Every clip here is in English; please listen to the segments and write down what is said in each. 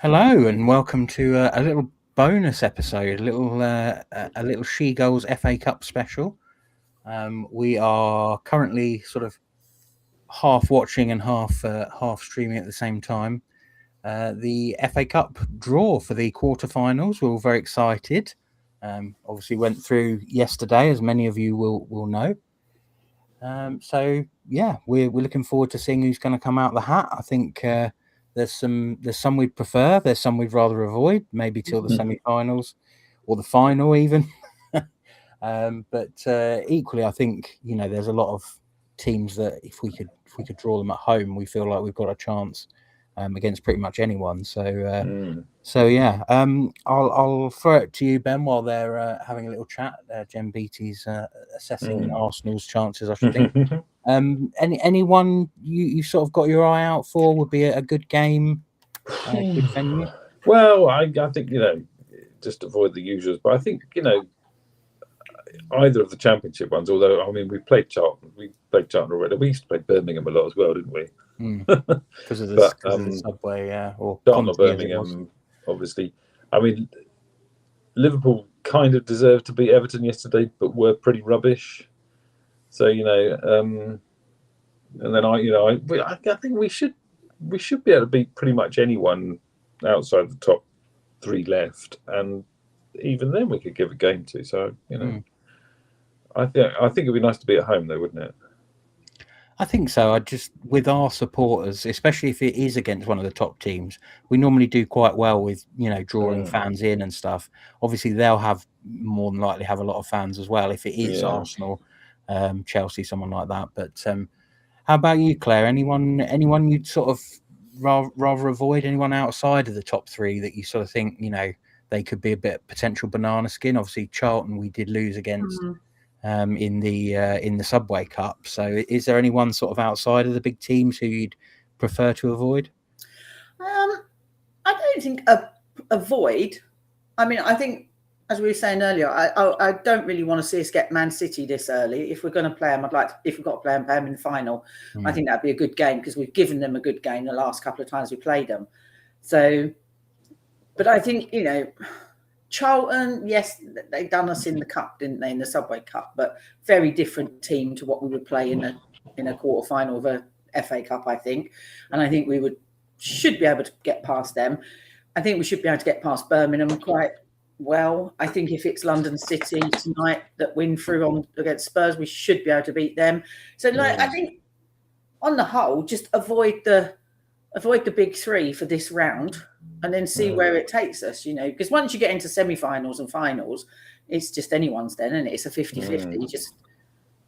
Hello and welcome to a little bonus episode, a little She Goals FA Cup special. We are currently sort of half watching and half streaming at the same time. The FA Cup draw for the quarterfinals. We're all very excited. Obviously went through yesterday, as many of you will know. So yeah, we're looking forward to seeing who's going to come out the hat. I think there's some we'd prefer, there's some we'd rather avoid, maybe till the semi-finals or the final even. But equally, I think there's a lot of teams that if we could draw them at home, we feel like we've got a chance against pretty much anyone. So yeah, I'll throw it to you, Ben, while they're having a little chat. Jen Beattie's assessing Arsenal's chances, I should think. Anyone you sort of got your eye out for would be a good game, good venue? Well, I think just avoid the usuals, but I think either of the championship ones. Although I mean, we played Charlton already. We used to play Birmingham a lot as well, didn't we? Because of the subway, or Charlton or Birmingham, obviously. I mean, Liverpool kind of deserved to beat Everton yesterday, but were pretty rubbish. So and then I think we should be able to beat pretty much anyone outside the top three left, and even then we could give a game to. So I think it'd be nice to be at home, though, wouldn't it? I think so. With our supporters, especially if it is against one of the top teams, we normally do quite well with drawing fans in and stuff. Obviously, they'll have more than likely have a lot of fans as well if it is Arsenal, Chelsea, someone like that. But how about you, Claire? Anyone you'd sort of rather avoid? Anyone outside of the top three that you sort of think they could be a bit potential banana skin? Obviously, Charlton we did lose against. In the Subway Cup. So is there anyone sort of outside of the big teams who you'd prefer to avoid? I don't think avoid. I mean, I think, as we were saying earlier, I don't really want to see us get Man City this early. If we're going to play them, if we've got to play them in the final, I think that'd be a good game because we've given them a good game the last couple of times we played them. So, but I think, Charlton, yes, they done us in the cup, didn't they, in the Subway Cup? But very different team to what we would play in a quarter final of a FA Cup, I think. And I think we should be able to get past them. I think we should be able to get past Birmingham quite well. I think if it's London City tonight that win through against Spurs, we should be able to beat them. So, I think on the whole, just avoid the big three for this round. And then see where it takes us, because once you get into semi-finals and finals, it's just anyone's then, and it's a 50-50, just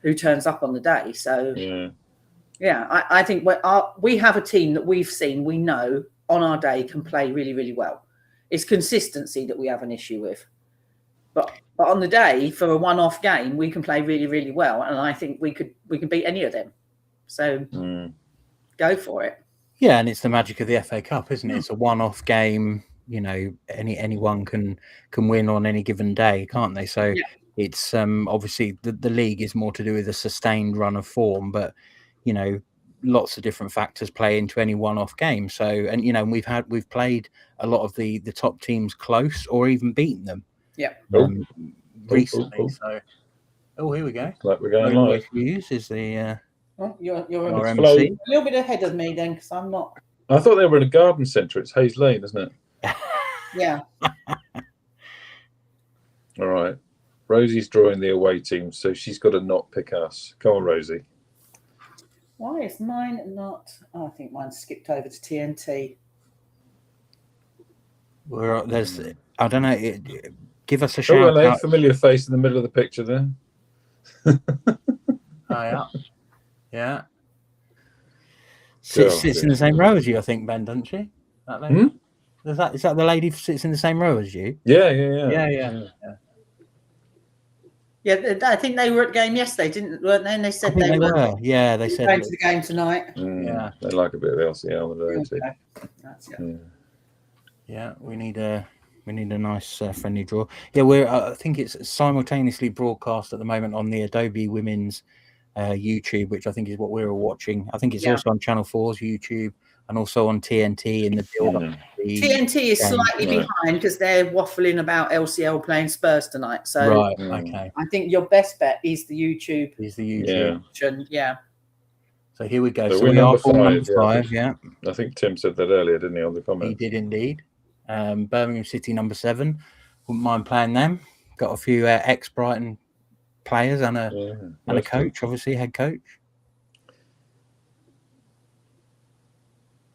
who turns up on the day. So, I think we have a team that we've seen, we know on our day can play really, really well. It's consistency that we have an issue with. But on the day, for a one-off game, we can play really, really well. And I think we can beat any of them. So go for it. Yeah, and it's the magic of the FA Cup, isn't it? It's a one-off game. Anyone can win on any given day, can't they? So it's obviously the league is more to do with a sustained run of form, but lots of different factors play into any one-off game. So and we've played a lot of the top teams close or even beaten them. Yeah. Recently. So here we go. Like we're going live. Is the you're our a MC. little bit ahead of me then, because I'm not. I thought they were in a garden centre. It's Hayes Lane, isn't it? Yeah. All right. Rosie's drawing the away team, so she's got to not pick us. Come on, Rosie. Why is mine not? Oh, I think mine skipped over to TNT. I don't know. Give us a shout. Oh, familiar face in the middle of the picture there. Yeah. Sits in the same row as you, I think, Ben, doesn't she? That lady? Is that the lady who sits in the same row as you? Yeah. Yeah, I think they were at the game yesterday, weren't they? And they said they were. Yeah, they said going to the game tonight. Yeah, they like a bit of LCL on the too. Yeah, we need a nice friendly draw. Yeah, I think it's simultaneously broadcast at the moment on the Adobe Women's YouTube, which I think is what we're all watching. I think it's also on Channel 4's YouTube. and also on TNT in the build-up. TNT is slightly behind because they're waffling about LCL playing Spurs tonight. So okay. I think your best bet is the YouTube. Yeah. So here we go. So So we're we are number 5. I think Tim said that earlier, didn't he, on the comments? He did indeed. Birmingham City number 7. Wouldn't mind playing them. Got a few ex-Brighton players and a coach, obviously head coach.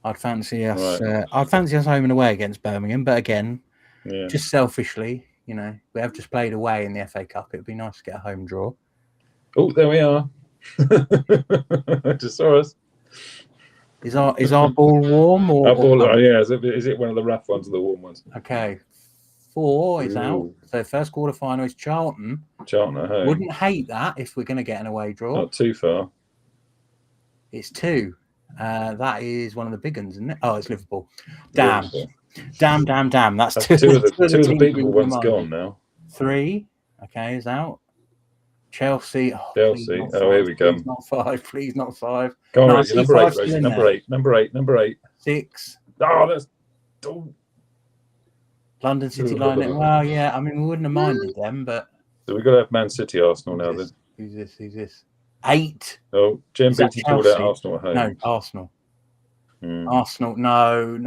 I'd fancy us. I'd fancy us home and away against Birmingham, but again, just selfishly, we have just played away in the FA Cup. It'd be nice to get a home draw. Oh, there we are. Just saw us. Is our ball warm or? Our ball, yeah. Is it one of the rough ones or the warm ones? Okay. 4 is out. So first quarter final is Charlton. Charlton at home. Wouldn't hate that if we're going to get an away draw. Not too far. It's 2. That is one of the big ones, isn't it? Oh, it's Liverpool. Damn. That's 2 of the big ones gone now. 3, okay, is out. Chelsea. Chelsea. Here we go. Please not 5. Please not 5. Go on, number 8, Rosie. Number 8. 6. Oh, that's. London City line. Well, yeah. I mean, we wouldn't have minded them, but. So we've got to have Man City, Arsenal now. Then. Who's this? 8. Oh, Jem Beattie called out Arsenal at home. No, Arsenal. Arsenal. No.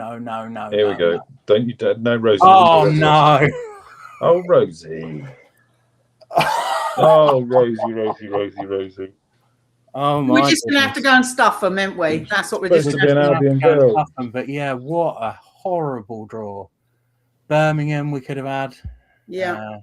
Here we go. No. Don't you dare. No, Rosie. Oh, no. Oh, Rosie. Oh, Rosie. Oh, my We're just going to have to go and stuff them, ain't we? That's what we're just going to have to go. But yeah, what a horrible draw. Birmingham, we could have had. Yeah.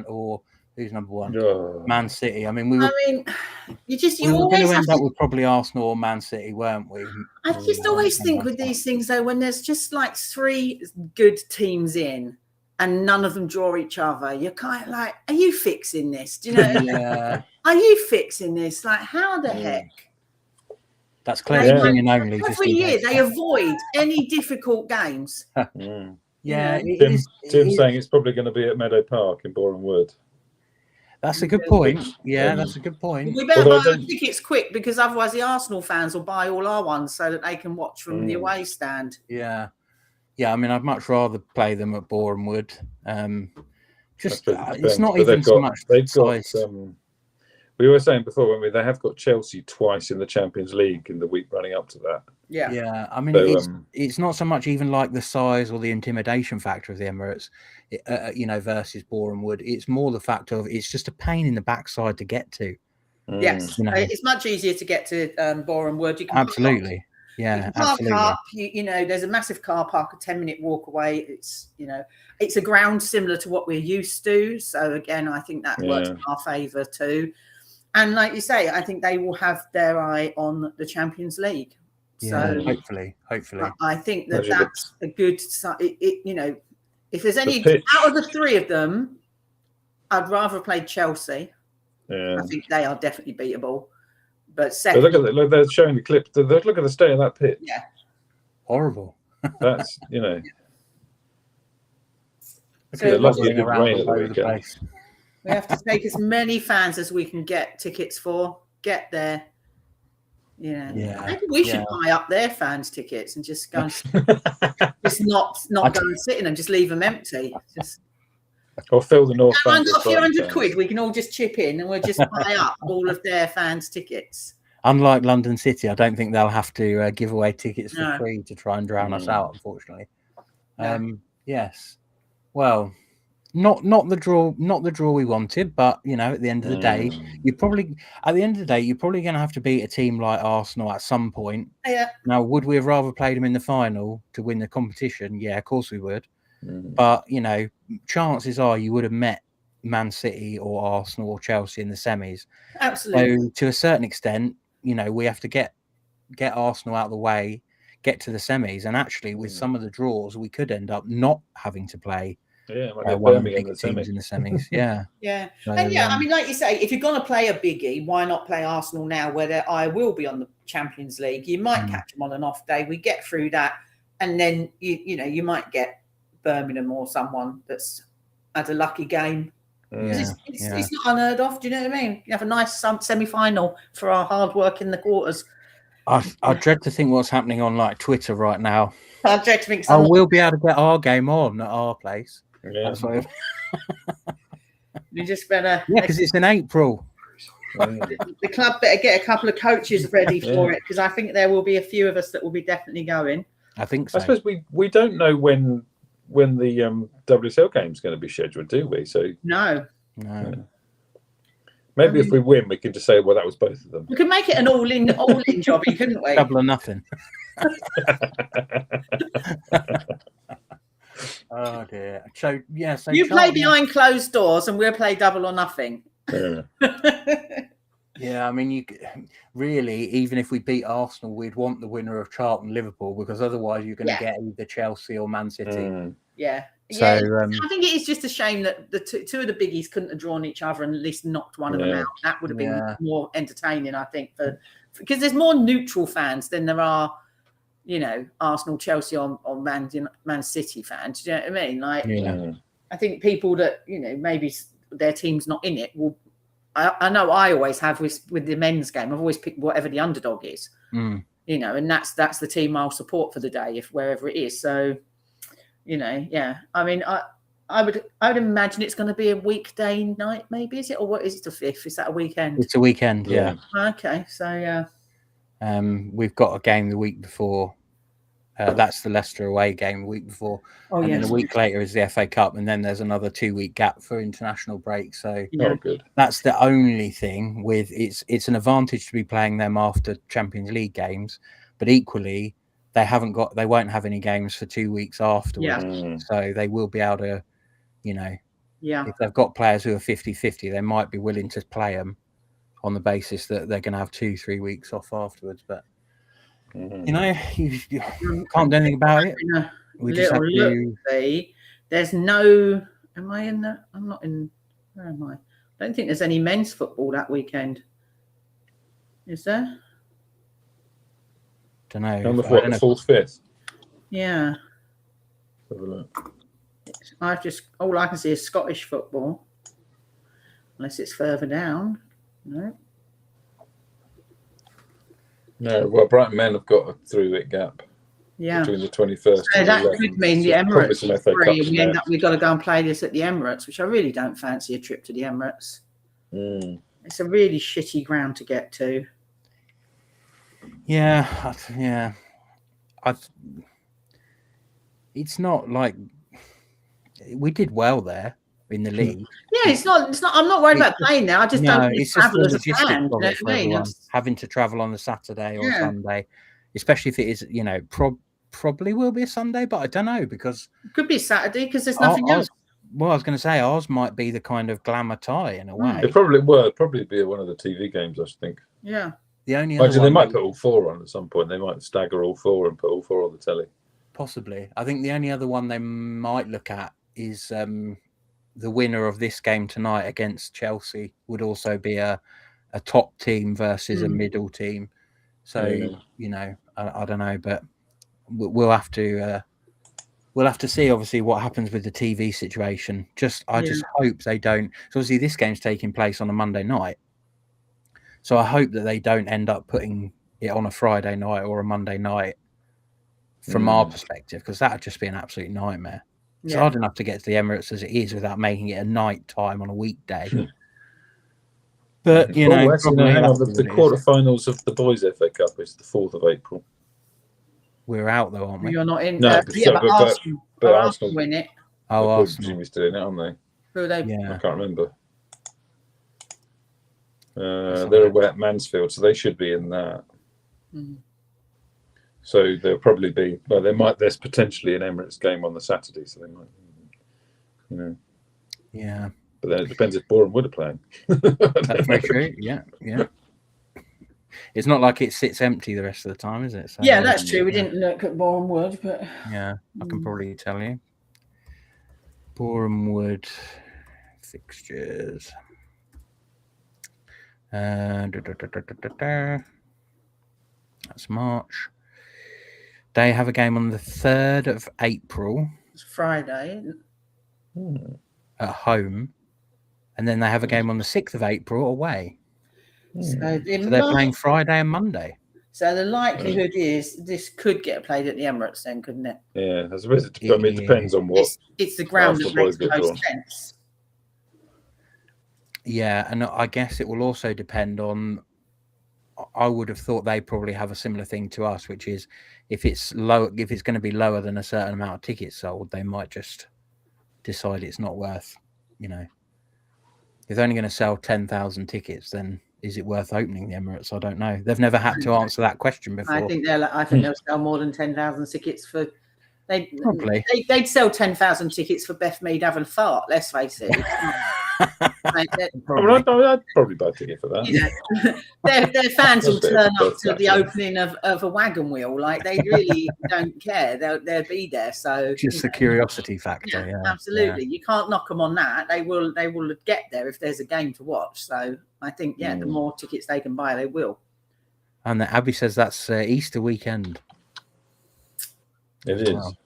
Or who's number 1? Oh. Man City. I mean, you were always going to end up with probably Arsenal or Man City, weren't we? I just always think with these things, though, when there's just like 3 good teams in and none of them draw each other, you're kind of like, are you fixing this? Do you know? Yeah. Are you fixing this? Like, how the heck? That's Claire's opinion only. Every year they avoid any difficult games. Yeah. Tim's saying it's probably going to be at Meadow Park in Boreham Wood. That's a good point. Yeah, that's a good point. We better buy our tickets quick because otherwise the Arsenal fans will buy all our ones so that they can watch from the away stand. Yeah. I mean, I'd much rather play them at Boreham Wood. It's not even so much. They've got. We were saying before, when they have got Chelsea twice in the Champions League in the week running up to that. Yeah. I mean, it's not so much even like the size or the intimidation factor of the Emirates, versus Boreham Wood. It's more the fact of it's just a pain in the backside to get to. Yes, it's much easier to get to Boreham Wood. You can absolutely. Yeah, absolutely. Park up, there's a massive car park, a 10-minute walk away. It's, it's a ground similar to what we're used to. So again, I think that works in our favour too. And like you say, I think they will have their eye on the Champions League. Yeah, so hopefully. I think that's a good. If there's any out of the 3 of them, I'd rather play Chelsea. Yeah. I think they are definitely beatable. But second, look, they're showing the clip. Look at the state of that pitch. Yeah, horrible. That's So lucky it didn't rain at the weekend. We have to take as many fans as we can get tickets for. Get there. Maybe we should buy up their fans' tickets and just go and just not go and sit in them, just leave them empty. Or fill the North Bank. I've got a few £100 we can all just chip in and we'll just buy up all of their fans' tickets. Unlike London City, I don't think they'll have to give away tickets for free to try and drown us out, unfortunately. Yes. Well, not the draw we wanted, but at the end of the day, you're probably going to have to beat a team like Arsenal at some point. Yeah. Now, would we have rather played them in the final to win the competition? Yeah, of course we would. But chances are you would have met Man City or Arsenal or Chelsea in the semis. Absolutely. So to a certain extent, we have to get Arsenal out of the way, get to the semis, and actually with some of the draws, we could end up not having to play one of the bigger teams in the semis. Yeah. So, I mean, like you say, if you're going to play a biggie, why not play Arsenal now, where their eye will be on the Champions League? You might catch them on an off day. We get through that, and then you might get Birmingham or someone that's had a lucky game. It's not unheard of. Do you know what I mean? You have a nice semi-final for our hard work in the quarters. I dread to think what's happening on like Twitter right now. I dread to think Oh, someone. we'll be able to get our game on at our place. Yeah. That's what You just better. yeah, because it's in April. The club better get a couple of coaches ready for it, because I think there will be a few of us that will be definitely going. I think so. I suppose we don't know when the WSL game's going to be scheduled, do we? So No. maybe if we win, we can just say, well, that was both of them. We could make it an all-in jobby, couldn't we? Double or nothing. Oh dear. So yeah. So You play behind closed doors, and we'll play double or nothing. Yeah, I mean, you really, even if we beat Arsenal, we'd want the winner of Charlton Liverpool, because otherwise you're going to get either Chelsea or Man City. Yeah. So I think it is just a shame that the two of the biggies couldn't have drawn each other and at least knocked one of them out. That would have been more entertaining, I think, because there's more neutral fans than there are, Arsenal, Chelsea, or Man City fans. Do you know what I mean? Like, I think people that maybe their team's not in it will. I know I always have with the men's game. I've always picked whatever the underdog is, and that's the team I'll support for the day, if wherever it is. So, I mean, I would imagine it's going to be a weekday night, maybe, is it, or what is it? The 5th? Is that a weekend? It's a weekend, yeah. Okay, so we've got a game the week before. That's the Leicester away game the week before. And then a week later is the FA Cup, and then there's another 2-week gap for international break. So good. That's the only thing with it's an advantage to be playing them after Champions League games, but equally they won't have any games for 2 weeks afterwards. So they will be able to, if they've got players who are 50-50, they might be willing to play them on the basis that they're going to have 2-3 weeks off afterwards. But you can't do anything about it. We just have to. There's no. Am I in that? I'm not in. Where am I? I don't think there's any men's football that weekend. Is there? Don't know. On the 4th, 5th. Yeah. Have a look. All I can see is Scottish football, unless it's further down. No. No, well, Brighton Men have got a 3-week gap between the 21st. So that could mean the Emirates is free, and we've got to go and play this at the Emirates, which I really don't fancy a trip to the Emirates. It's a really shitty ground to get to. Yeah. It's not like we did well there in the league. Yeah, it's not. I'm not worried about playing there. I just don't want to travel as a fan. Having to travel on the Saturday or Sunday, especially if it is, probably will be a Sunday, but I don't know, because it could be Saturday because there's nothing else. Well, I was going to say ours might be the kind of glamour tie in a way. It probably will. Probably be one of the TV games, I think. Yeah. The only they might put all 4 on at some point. They might stagger all 4 and put all 4 on the telly. Possibly. I think the only other one they might look at is the winner of this game tonight against Chelsea would also be a top team versus a middle team. So I don't know, but we'll have to see obviously what happens with the TV situation. I just hope they don't. So obviously this game's taking place on a Monday night, so I hope that they don't end up putting it on a Friday night or a Monday night from our perspective, because that would just be an absolute nightmare. It's hard enough to get to the Emirates as it is without making it a night time on a weekday. But hang on, the quarterfinals of the Boys FA Cup is the 4th of April. We're out though, aren't we? You're not in. No, but Arsenal win it. Oh, Arsenal. We're still in it, aren't they? Who are they? I can't remember. They're away at Mansfield, so they should be in that. So there'll probably be. Well, there's potentially an Emirates game on the Saturday, so they might. Yeah. But then it depends if Boreham Wood are playing. That's very true. Yeah. It's not like it sits empty the rest of the time, is it? So, yeah, that's true. We didn't look at Boreham Wood, but yeah, I can probably tell you. Boreham Wood fixtures. That's March. They have a game on the 3rd of April. It's Friday. At home. And then they have a game on the 6th of April away. So they're playing Friday and Monday. So the likelihood is this could get played at the Emirates then, couldn't it? Yeah, I suppose it depends on what. It's the ground that Arsenal makes boys the get most drawn. sense. Yeah, and I guess it will also depend on. I would have thought they probably have a similar thing to us, which is if it's low, if it's going to be lower than a certain amount of tickets sold, they might just decide it's not worth. You know, if they're only going to sell 10,000 tickets, then is it worth opening the Emirates? I don't know. They've never had to answer that question before. I think they'll sell more than 10,000 tickets for. Probably. They'd sell 10,000 tickets for Beth Mead having a fart. Let's face it. I'd probably buy a ticket for that. You know, their fans will turn up to the opening of a wagon wheel. Like they really don't care. They'll be there. So just the curiosity factor. Yeah, absolutely. You can't knock them on that. They will get there if there's a game to watch. So I think the more tickets they can buy, they will. And Abby says that's Easter weekend. It is. Well.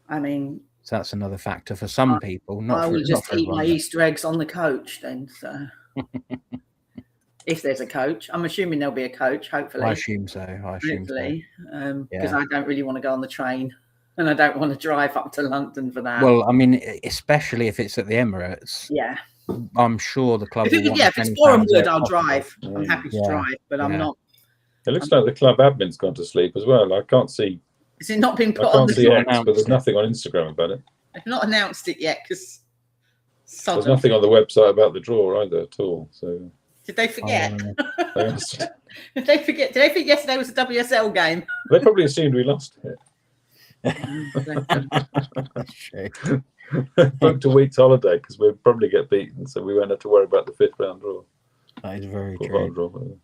I mean, so that's another factor for some people. I will just eat my Easter eggs on the coach then. So, if there's a coach, I'm assuming there'll be a coach. Hopefully, I assume so. Because I don't really want to go on the train, and I don't want to drive up to London for that. Well, I mean, especially if it's at the Emirates. Yeah, I'm sure the club. If it's Boreham Wood, I'll drive. I'm happy to drive, but I'm not. It looks like the club admin's gone to sleep as well. I can't see. Is it not been put on? I can't see X, but there's nothing on Instagram about it. They've not announced it yet because there's nothing on the website about the draw either at all. So did they forget? Did they forget? Did they think yesterday was a WSL game? They probably assumed we lost it. Booked a week's holiday because we'd probably get beaten, so we won't have to worry about the 5th round draw. That is very true.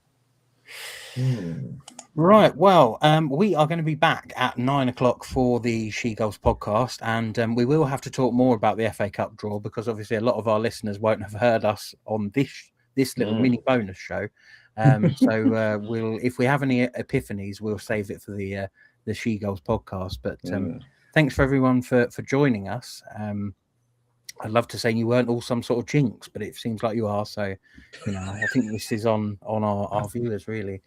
Right, well, we are going to be back at 9 o'clock for the She Goals podcast, and we will have to talk more about the FA Cup draw because obviously a lot of our listeners won't have heard us on this little mini bonus show. So we'll, if we have any epiphanies, we'll save it for the She Goals podcast. But thanks for everyone for joining us. I'd love to say you weren't all some sort of jinx, but it seems like you are. So, I think this is on our viewers really.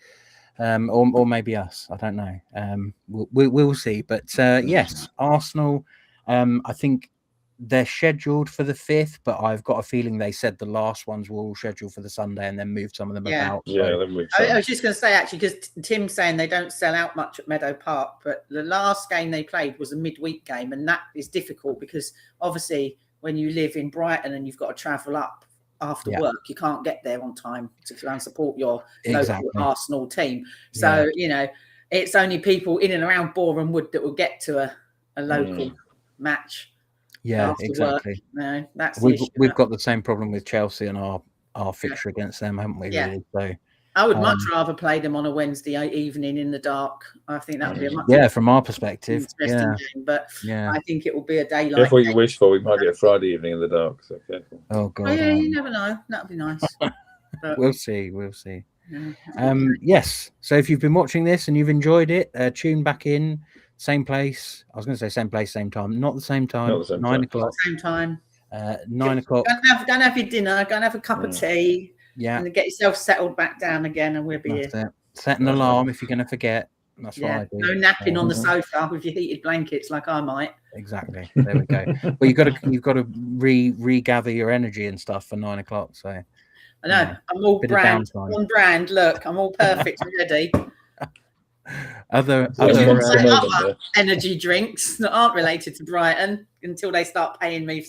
Or maybe us. I don't know. We'll see. But yes, Arsenal. I think they're scheduled for the 5th, but I've got a feeling they said the last ones were all scheduled for the Sunday and then moved some of them about. Yeah, I was just going to say actually because Tim's saying they don't sell out much at Meadow Park, but the last game they played was a midweek game, and that is difficult because obviously when you live in Brighton and you've got to travel up after work, you can't get there on time to go and support your local Arsenal team. So it's only people in and around Boreham Wood that will get to a local match. Yeah, exactly. No, that's we've got the same problem with Chelsea and our fixture against them, haven't we? Yeah. Really? So I would much rather play them on a Wednesday evening in the dark. I think that would be a much from our perspective, interesting game. But I think it will be a daylight. Careful what you wish for. We might get a Friday evening in the dark. So careful. Oh God! Oh, yeah, you never know. That'd be nice. But, we'll see. Yes. So if you've been watching this and you've enjoyed it, tune back in. Same place. I was going to say same place, same time. Not the same time. Not the same 9 o'clock. Same time. 9 o'clock. Go and have your dinner. Go and have a cup of tea. Yeah. And get yourself settled back down again, and we'll be here. Set an alarm if you're going to forget. That's what I do. No napping on the sofa with your heated blankets like I might. Exactly. There we go. Well, you've got to regather your energy and stuff for 9 o'clock. So I know. I'm all on brand. Look, I'm all perfect and ready. Other energy drinks that aren't related to Brighton until they start paying me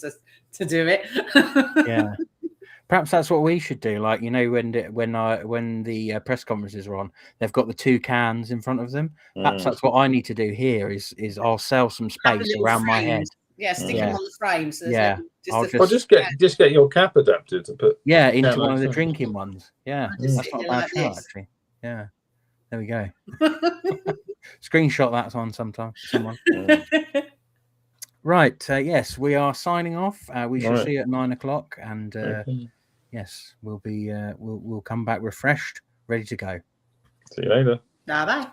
to do it. Yeah. Perhaps that's what we should do. Like, when the press conferences are on, they've got the 2 cans in front of them. Perhaps that's what I need to do here is I'll sell some space around my head. Yeah, stick them on the frames. So just get your cap adapted to put. Yeah, into one of the drinking ones. Yeah, that's not a bad shout, actually. Yeah, there we go. Screenshot that on sometime. Someone. Right. Yes, we are signing off. We shall see you at 9 o'clock, and yes, we'll come back refreshed, ready to go. See you later. Bye bye.